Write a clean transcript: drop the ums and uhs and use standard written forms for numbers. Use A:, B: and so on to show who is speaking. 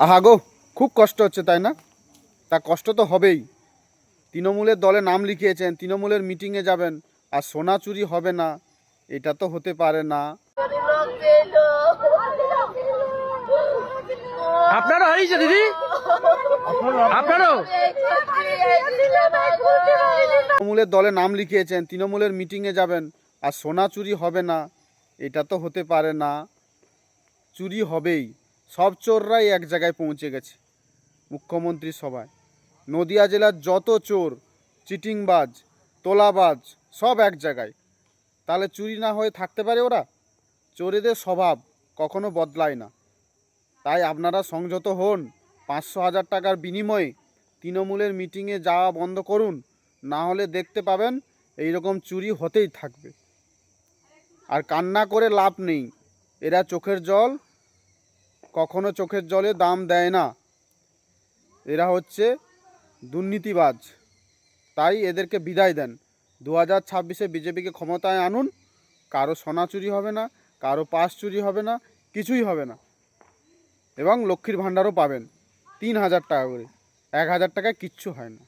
A: আহা গো, খুব কষ্ট হচ্ছে তাই না? তা কষ্ট তো হবেই। তৃণমূলের দলে নাম লিখিয়েছেন, তৃণমূলের মিটিংয়ে যাবেন, আর সোনা চুরি হবে না, এটা তো হতে পারে না।
B: আপনারও হয়েছে দিদি, আপনারও
A: তৃণমূলের দলে নাম লিখিয়েছেন, তৃণমূলের মিটিংয়ে যাবেন, আর সোনা চুরি হবে না, এটা তো হতে পারে না। চুরি হবেই। সব চোররাই এক জায়গায় পৌঁছে গেছে মুখ্যমন্ত্রী সভায়। নদিয়া জেলার যত চোর, চিটিংবাজ, তোলাবাজ, সব এক জায়গায়। তাহলে চুরি না হয়ে থাকতে পারে ওরা? চোরেদের স্বভাব কখনো বদলায় না। তাই আপনারা সংযত হন। 500,000 টাকার বিনিময়ে তৃণমূলের মিটিংয়ে যাওয়া বন্ধ করুন, না হলে দেখতে পাবেন এইরকম চুরি হতেই থাকবে। আর কান্না করে লাভ নেই। এরা চোখের জল, কখনো চোখের জলে দাম দেয় না। এরা হচ্ছে দুর্নীতিবাজ। তাই এদেরকে বিদায় দেন। 2026-এ বিজেপিকে ক্ষমতায় আনুন। কারো সোনা চুরি হবে না, কারো পাস চুরি হবে না, কিছুই হবে না। এবং লক্ষ্মীর ভাণ্ডারও পাবেন 3,000 টাকা করে। 1,000 টাকায় কিচ্ছু হয় না।